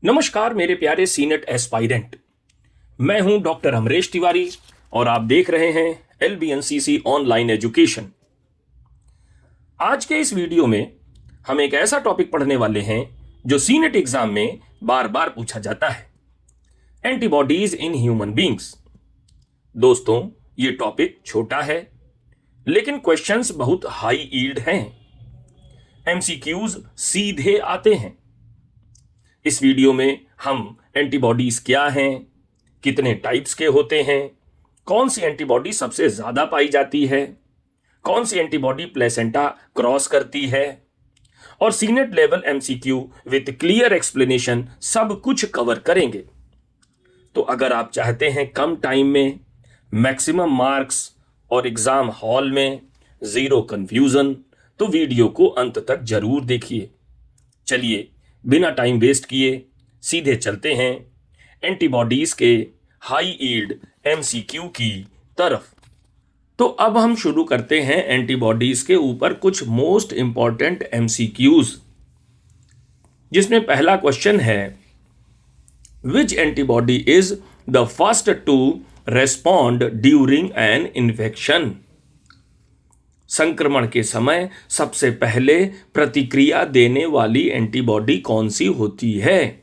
नमस्कार मेरे प्यारे सीनेट एस्पायरेंट। मैं हूं डॉक्टर अमरेश तिवारी और आप देख रहे हैं LBNCC ऑनलाइन एजुकेशन। आज के इस वीडियो में हम एक ऐसा टॉपिक पढ़ने वाले हैं जो सीनेट एग्जाम में बार बार पूछा जाता है, एंटीबॉडीज इन ह्यूमन बींग्स। दोस्तों, ये टॉपिक छोटा है लेकिन क्वेश्चंस बहुत हाई यील्ड हैं। MCQs सीधे आते हैं। इस वीडियो में हम एंटीबॉडीज क्या हैं, कितने टाइप्स के होते हैं, कौन सी एंटीबॉडी सबसे ज्यादा पाई जाती है, कौन सी एंटीबॉडी प्लेसेंटा क्रॉस करती है और senate level MCQ with clear explanation सब कुछ कवर करेंगे। तो अगर आप चाहते हैं कम टाइम में मैक्सिमम मार्क्स और एग्जाम हॉल में जीरो कंफ्यूजन, तो वीडियो को अंत तक जरूर देखिए। चलिए बिना टाइम वेस्ट किए सीधे चलते हैं एंटीबॉडीज के हाई यील्ड MCQ की तरफ। तो अब हम शुरू करते हैं एंटीबॉडीज के ऊपर कुछ मोस्ट इंपॉर्टेंट MCQs, जिसमें पहला क्वेश्चन है, which antibody is the first to respond during an infection? संक्रमण के समय सबसे पहले प्रतिक्रिया देने वाली एंटीबॉडी कौन सी होती है?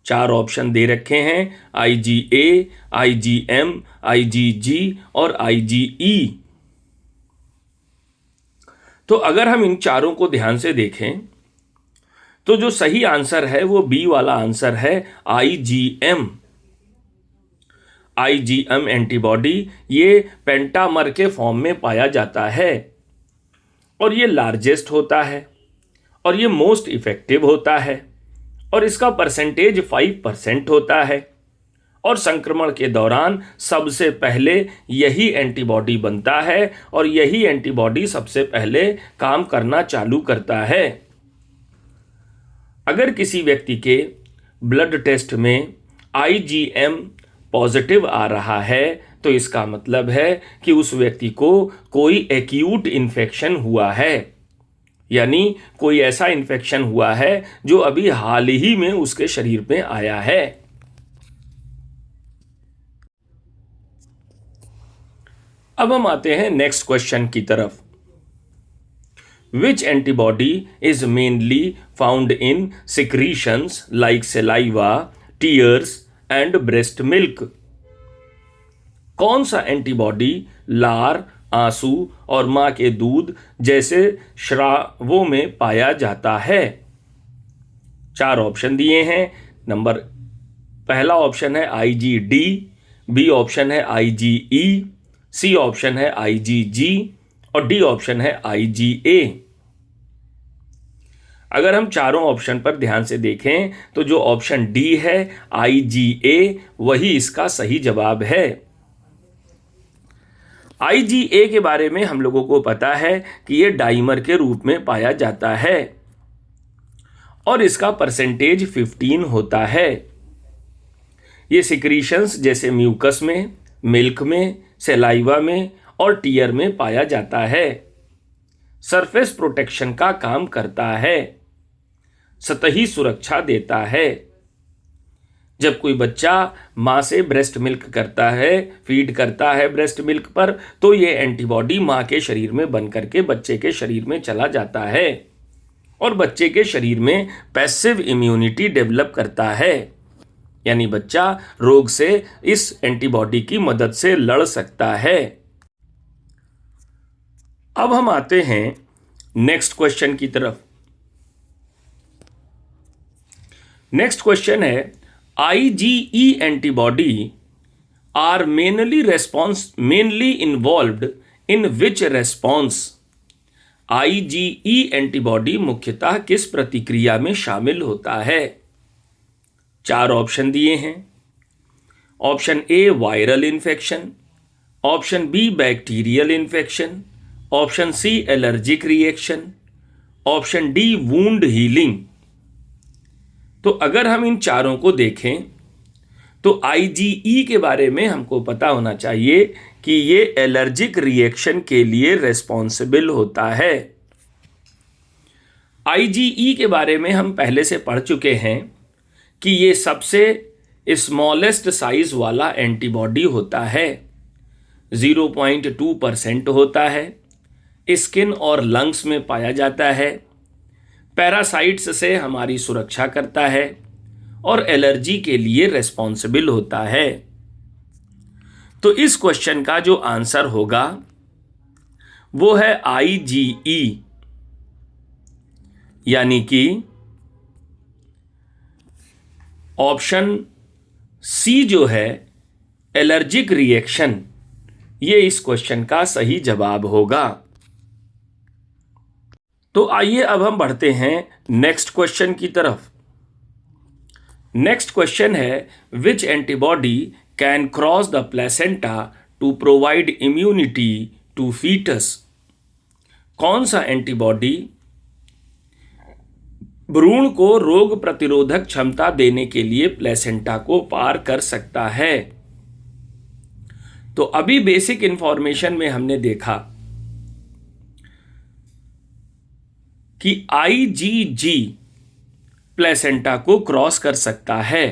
4 ऑप्शन दे रखे हैं, IgA, IgM, IgG और IgE। तो अगर हम इन चारों को ध्यान से देखें तो जो सही आंसर है वो बी वाला आंसर है, IgM। IgM एंटीबॉडी ये पेंटामर के फॉर्म में पाया जाता है और ये लार्जेस्ट होता है और ये मोस्ट इफेक्टिव होता है और इसका परसेंटेज 5% होता है और संक्रमण के दौरान सबसे पहले यही एंटीबॉडी बनता है और यही एंटीबॉडी सबसे पहले काम करना चालू करता है। अगर किसी व्यक्ति के ब्लड टेस्ट में IgM पॉजिटिव आ रहा है तो इसका मतलब है कि उस व्यक्ति को कोई एक्यूट इन्फेक्शन हुआ है, यानी कोई ऐसा इन्फेक्शन हुआ है जो अभी हाल ही में उसके शरीर में आया है। अब हम आते हैं नेक्स्ट क्वेश्चन की तरफ। Which antibody is mainly found in secretions like saliva, tears and breast milk? कौन सा एंटीबॉडी लार, आंसू और मां के दूध जैसे स्रावों में पाया जाता है? 4 ऑप्शन दिए हैं। पहला ऑप्शन है IgD, B ऑप्शन है IgE, C ऑप्शन है IgG और D ऑप्शन है IgA। अगर हम चारों ऑप्शन पर ध्यान से देखें तो जो ऑप्शन D है IgA वही इसका सही जवाब है। IgA के बारे में हम लोगों को पता है कि यह डाइमर के रूप में पाया जाता है और इसका परसेंटेज 15 होता है। ये सिक्रीशंस जैसे म्यूकस में, मिल्क में, सलाइवा में और टीयर में पाया जाता है। सरफेस प्रोटेक्शन का काम करता है, सतही सुरक्षा देता है। जब कोई बच्चा मां से ब्रेस्ट मिल्क करता है, फीड करता है ब्रेस्ट मिल्क पर, तो ये एंटीबॉडी मां के शरीर में बन करके बच्चे के शरीर में चला जाता है और बच्चे के शरीर में पैसिव इम्यूनिटी डेवलप करता है, यानी बच्चा रोग से इस एंटीबॉडी की मदद से लड़ सकता है। अब हम आते हैं नेक्स्ट क्वेश्चन की तरफ। नेक्स्ट क्वेश्चन है, IgE antibody are mainly involved in which response? IgE antibody मुख्यतः किस प्रतिक्रिया में शामिल होता है? 4 ऑप्शन दिए हैं। Option A viral infection, option B bacterial infection, option C allergic reaction, option D wound healing. तो अगर हम इन चारों को देखें तो IgE के बारे में हमको पता होना चाहिए कि ये एलर्जिक रिएक्शन के लिए रेस्पॉन्सिबल होता है। IgE के बारे में हम पहले से पढ़ चुके हैं कि ये सबसे स्मॉलेस्ट साइज वाला एंटीबॉडी होता है, 0.2% होता है, स्किन और लंग्स में पाया जाता है, पैरासाइट्स से हमारी सुरक्षा करता है और एलर्जी के लिए रेस्पॉन्सिबल होता है। तो इस क्वेश्चन का जो आंसर होगा वो है IgE, यानी कि ऑप्शन सी जो है एलर्जिक रिएक्शन, ये इस क्वेश्चन का सही जवाब होगा। तो आइए अब हम बढ़ते हैं नेक्स्ट क्वेश्चन की तरफ। नेक्स्ट क्वेश्चन है, which antibody can cross the placenta to provide immunity to foetus? कौन सा एंटीबॉडी भ्रूण को रोग प्रतिरोधक क्षमता देने के लिए प्लेसेंटा को पार कर सकता है? तो अभी बेसिक इंफॉर्मेशन में हमने देखा कि IgG प्लेसेंटा को क्रॉस कर सकता है।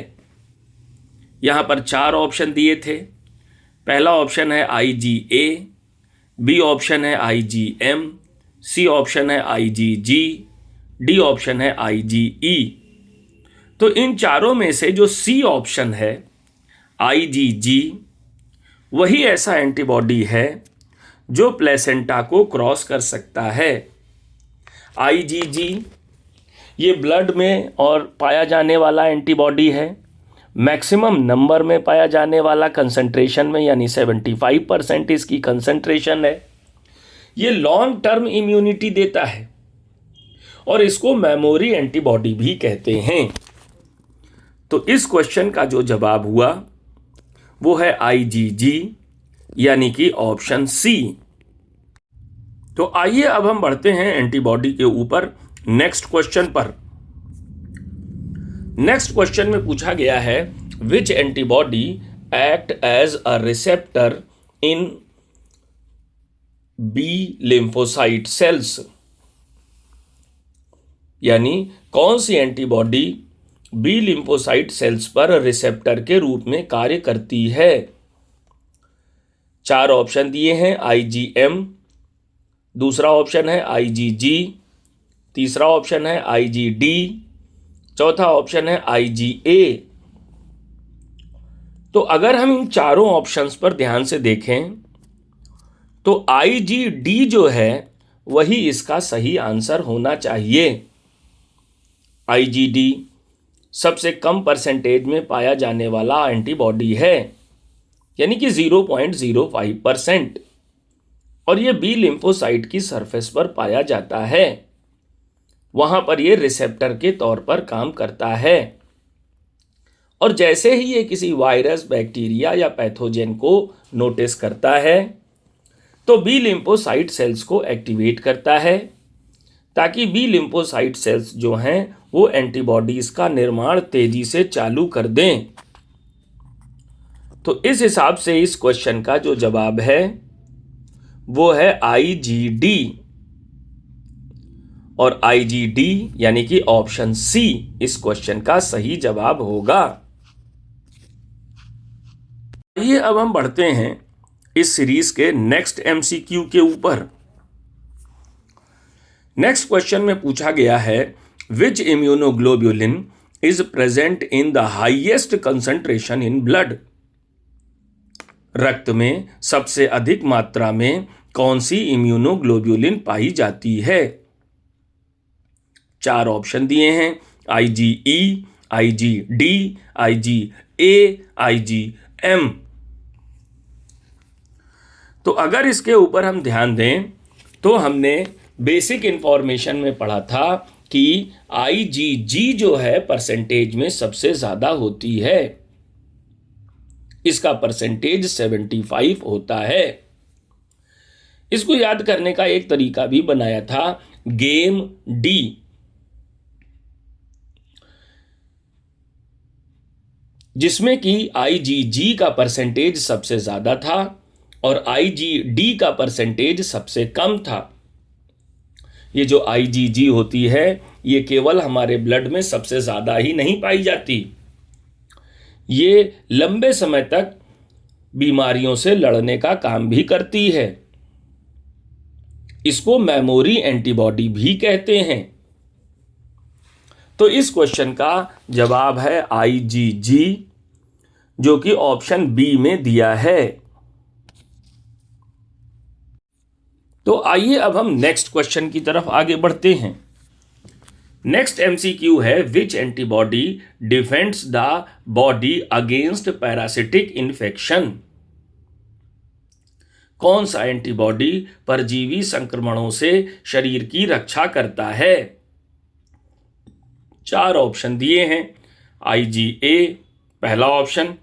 यहां पर 4 ऑप्शन दिए थे। पहला ऑप्शन है IgA, बी ऑप्शन है IgM, सी ऑप्शन है IgG, डी ऑप्शन है IgE। तो इन चारों में से जो सी ऑप्शन है IgG, वही ऐसा एंटीबॉडी है जो प्लेसेंटा को क्रॉस कर सकता है। IgG ये ब्लड में और पाया जाने वाला एंटीबॉडी है, मैक्सिमम नंबर में पाया जाने वाला, कंसंट्रेशन में, यानी 75% इसकी कंसंट्रेशन है। ये लॉन्ग टर्म इम्यूनिटी देता है और इसको मेमोरी एंटीबॉडी भी कहते हैं। तो इस क्वेश्चन का जो जवाब हुआ वो है IgG, यानी कि ऑप्शन सी। तो आइए अब हम बढ़ते हैं एंटीबॉडी के ऊपर नेक्स्ट क्वेश्चन पर। नेक्स्ट क्वेश्चन में पूछा गया है, which antibody act as a receptor in B lymphocyte cells? यानी कौन सी एंटीबॉडी बी लिम्फोसाइट सेल्स पर रिसेप्टर के रूप में कार्य करती है? 4 ऑप्शन दिए हैं, IgM, दूसरा ऑप्शन है IgG, तीसरा ऑप्शन है IgD, चौथा ऑप्शन है IgA। तो अगर हम इन चारों ऑप्शंस पर ध्यान से देखें तो IgD जो है वही इसका सही आंसर होना चाहिए। IgD सबसे कम परसेंटेज में पाया जाने वाला एंटीबॉडी है, यानी कि 0.05%, और ये बी लिम्फोसाइट की सरफेस पर पाया जाता है। वहां पर ये रिसेप्टर के तौर पर काम करता है और जैसे ही ये किसी वायरस, बैक्टीरिया या पैथोजेन को नोटिस करता है तो बी लिम्फोसाइट सेल्स को एक्टिवेट करता है, ताकि बी लिम्फोसाइट सेल्स जो हैं वो एंटीबॉडीज का निर्माण तेजी से चालू कर दें। तो इस हिसाब से इस क्वेश्चन का जो जवाब है वो है IgD, और IgD यानी कि ऑप्शन सी इस क्वेश्चन का सही जवाब होगा। आइए अब हम बढ़ते हैं इस सीरीज के नेक्स्ट MCQ के ऊपर। नेक्स्ट क्वेश्चन में पूछा गया है, which immunoglobulin is present in the highest concentration in blood? रक्त में सबसे अधिक मात्रा में कौन सी इम्यूनोग्लोब्यूलिन पाई जाती है? 4 ऑप्शन दिए हैं, IgE, IgD, IgA, IgM। तो अगर इसके ऊपर हम ध्यान दें तो हमने बेसिक इंफॉर्मेशन में पढ़ा था कि IgG जो है परसेंटेज में सबसे ज्यादा होती है, इसका परसेंटेज 75 होता है। इसको याद करने का एक तरीका भी बनाया था, गेम डी। जिसमें कि IgG का परसेंटेज सबसे ज्यादा था और IgD का परसेंटेज सबसे कम था। ये जो IgG होती है ये केवल हमारे ब्लड में सबसे ज्यादा ही नहीं पाई जाती, ये लंबे समय तक बीमारियों से लड़ने का काम भी करती है। इसको मेमोरी एंटीबॉडी भी कहते हैं। तो इस क्वेश्चन का जवाब है IgG, जो कि ऑप्शन बी में दिया है। तो आइए अब हम नेक्स्ट क्वेश्चन की तरफ आगे बढ़ते हैं। नेक्स्ट MCQ है, which antibody defends the body against parasitic infection. कौन सा एंटीबॉडी परजीवी संक्रमणों से शरीर की रक्षा करता है? 4 ऑप्शन दिए हैं। IgA पहला option,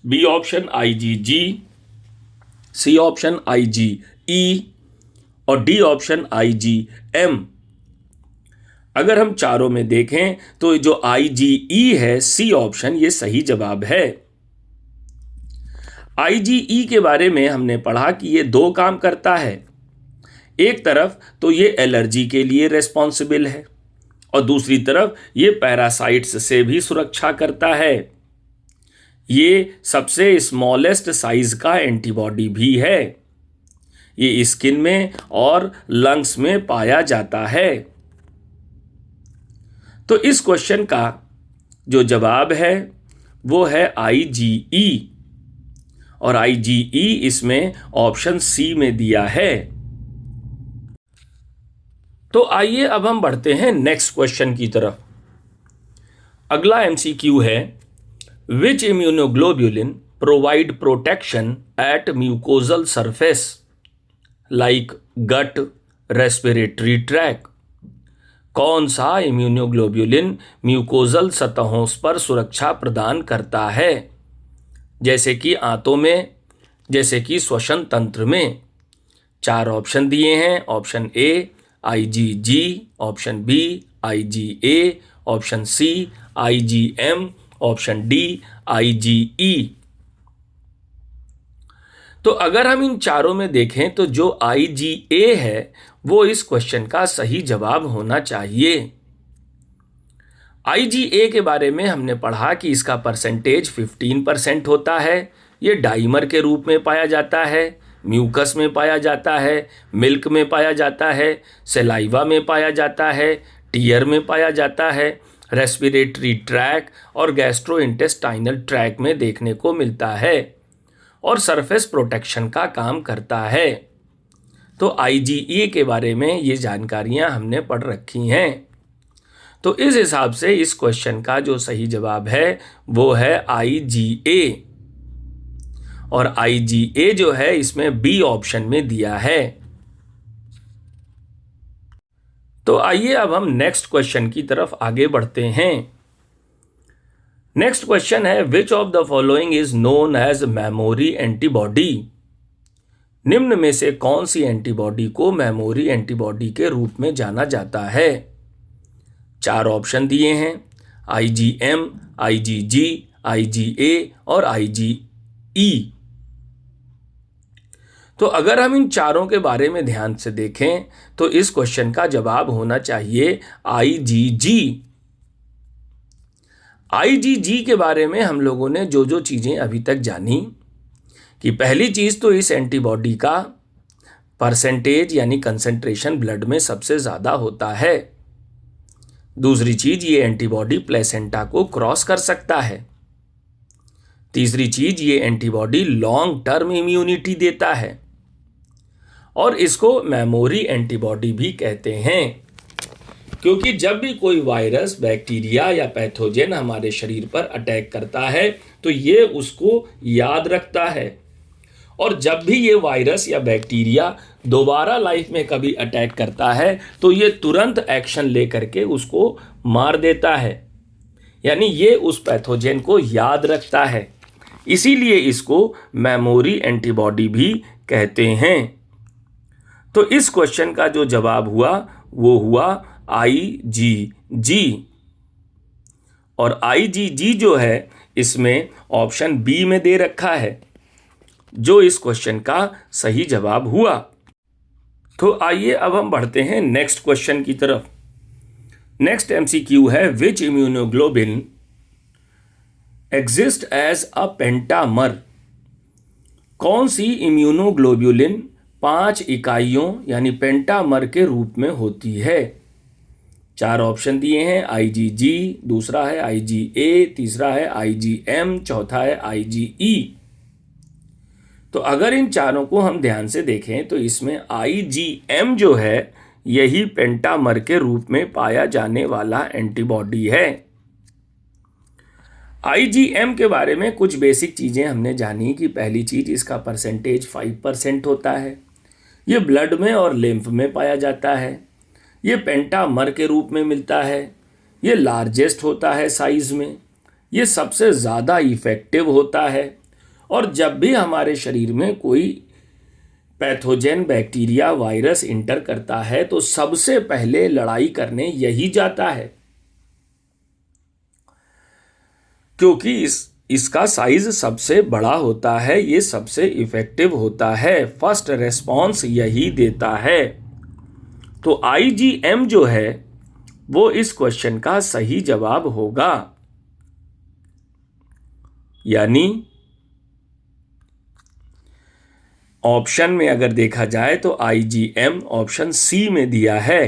B option IgG, C option IgE और डी ऑप्शन IgM। अगर हम चारों में देखें तो जो IgE है, सी ऑप्शन, ये सही जवाब है। IgE के बारे में हमने पढ़ा कि ये 2 काम करता है। एक तरफ तो ये एलर्जी के लिए रेस्पॉन्सिबल है और दूसरी तरफ ये पैरासाइट्स से भी सुरक्षा करता है। ये सबसे स्मॉलेस्ट साइज का एंटीबॉडी भी है। ये स्किन में और लंग्स में पाया जाता है। तो इस क्वेश्चन का जो जवाब है वो है IgE और IgE इसमें ऑप्शन सी में दिया है। तो आइए अब हम बढ़ते हैं नेक्स्ट क्वेश्चन की तरफ। अगला MCQ है, which immunoglobulin provide protection at mucosal surface like gut, respiratory tract. कौन सा इम्यूनोग्लोब्यूलिन म्यूकोजल सतहों पर सुरक्षा प्रदान करता है, जैसे कि आंतों में, जैसे कि श्वसन तंत्र में? 4 ऑप्शन दिए हैं। Option A IgG, option B IgA, option C IgM, option D IgE। तो अगर हम इन चारों में देखें तो जो IgA है वो इस क्वेश्चन का सही जवाब होना चाहिए। IgA के बारे में हमने पढ़ा कि इसका परसेंटेज 15% होता है। ये डाइमर के रूप में पाया जाता है, म्यूकस में पाया जाता है, मिल्क में पाया जाता है, सलाइवा में पाया जाता है, टीयर में पाया जाता है, रेस्पिरेटरी ट्रैक और गैस्ट्रोइंटेस्टाइनल ट्रैक में देखने को मिलता है और सरफेस प्रोटेक्शन का काम करता है। तो IgE के बारे में ये जानकारियां हमने पढ़ रखी हैं। तो इस हिसाब से इस क्वेश्चन का जो सही जवाब है वो है IgA और IgA जो है इसमें बी ऑप्शन में दिया है। तो आइए अब हम नेक्स्ट क्वेश्चन की तरफ आगे बढ़ते हैं। नेक्स्ट क्वेश्चन है, which of the following is known as memory antibody. निम्न में से कौन सी एंटीबॉडी को मेमोरी एंटीबॉडी के रूप में जाना जाता है? 4 ऑप्शन दिए हैं। IgM, IgG, IgA और IgE। तो अगर हम इन चारों के बारे में ध्यान से देखें तो इस क्वेश्चन का जवाब होना चाहिए IgG। IgG के बारे में हम लोगों ने जो जो चीज़ें अभी तक जानी कि पहली चीज़ तो इस एंटीबॉडी का परसेंटेज यानी कंसंट्रेशन ब्लड में सबसे ज़्यादा होता है। दूसरी चीज़, ये एंटीबॉडी प्लेसेंटा को क्रॉस कर सकता है। तीसरी चीज़, ये एंटीबॉडी लॉन्ग टर्म इम्यूनिटी देता है और इसको मेमोरी एंटीबॉडी भी कहते हैं, क्योंकि जब भी कोई वायरस, बैक्टीरिया या पैथोजन हमारे शरीर पर अटैक करता है तो ये उसको याद रखता है और जब भी ये वायरस या बैक्टीरिया दोबारा लाइफ में कभी अटैक करता है तो ये तुरंत एक्शन लेकर के उसको मार देता है, यानी ये उस पैथोजन को याद रखता है। इसीलिए इसको मेमोरी एंटीबॉडी भी कहते हैं। तो इस क्वेश्चन का जो जवाब हुआ वो हुआ IgG और IgG जो है इसमें ऑप्शन बी में दे रखा है, जो इस क्वेश्चन का सही जवाब हुआ। तो आइए अब हम बढ़ते हैं नेक्स्ट क्वेश्चन की तरफ। नेक्स्ट MCQ है, which immunoglobin exist as a pentamer. कौन सी इम्यूनोग्लोब्युलिन 5 इकाइयों यानी पेंटामर के रूप में होती है? 4 ऑप्शन दिए हैं, IgG, दूसरा है IgA, तीसरा है IgM, चौथा है IgE। तो अगर इन चारों को हम ध्यान से देखें तो इसमें IgM जो है यही पेंटामर के रूप में पाया जाने वाला एंटीबॉडी है। IgM के बारे में कुछ बेसिक चीज़ें हमने जानी कि पहली चीज़ इसका परसेंटेज 5% होता है। ये ब्लड में और लिम्फ में पाया जाता है। ये पेंटामर के रूप में मिलता है। ये लार्जेस्ट होता है साइज में। ये सबसे ज़्यादा इफ़ेक्टिव होता है। और जब भी हमारे शरीर में कोई पैथोजन बैक्टीरिया वायरस इंटर करता है तो सबसे पहले लड़ाई करने यही जाता है, क्योंकि इसका साइज सबसे बड़ा होता है, ये सबसे इफेक्टिव होता है, फर्स्ट रेस्पॉन्स यही देता है। तो IgM जो है वो इस क्वेश्चन का सही जवाब होगा, यानी ऑप्शन में अगर देखा जाए तो IgM ऑप्शन सी में दिया है।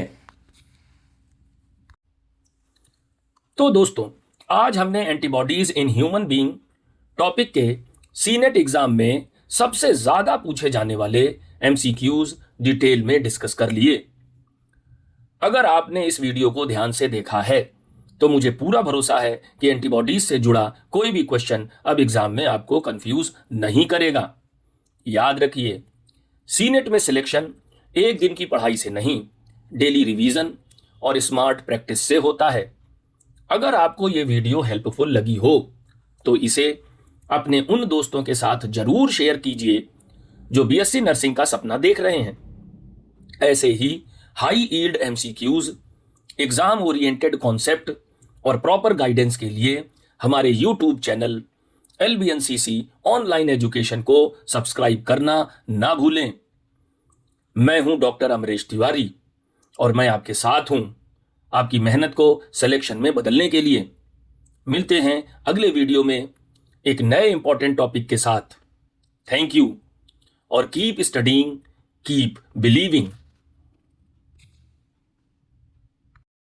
तो दोस्तों, आज हमने antibodies in human being topic के सीनेट एग्जाम में सबसे ज्यादा पूछे जाने वाले MCQs डिटेल में डिस्कस कर लिए। अगर आपने इस वीडियो को ध्यान से देखा है तो मुझे पूरा भरोसा है कि एंटीबॉडीज से जुड़ा कोई भी क्वेश्चन अब एग्जाम में आपको कंफ्यूज नहीं करेगा। याद रखिए, सीनेट में सिलेक्शन एक दिन की पढ़ाई से नहीं, डेली रिवीजन और स्मार्ट प्रैक्टिस से होता है। अगर आपको ये वीडियो हेल्पफुल लगी हो तो इसे अपने उन दोस्तों के साथ जरूर शेयर कीजिए जो BSc नर्सिंग का सपना देख रहे हैं। ऐसे ही high yield MCQs, exam oriented concept और प्रॉपर गाइडेंस के लिए हमारे YouTube channel LBNCC online education को सब्सक्राइब करना ना भूलें। मैं हूं डॉक्टर अमरेश तिवारी और मैं आपके साथ हूं आपकी मेहनत को सिलेक्शन में बदलने के लिए। मिलते हैं अगले वीडियो में एक नए इंपॉर्टेंट टॉपिक के साथ। थैंक यू और कीप स्टडीइंग, कीप बिलीविंग।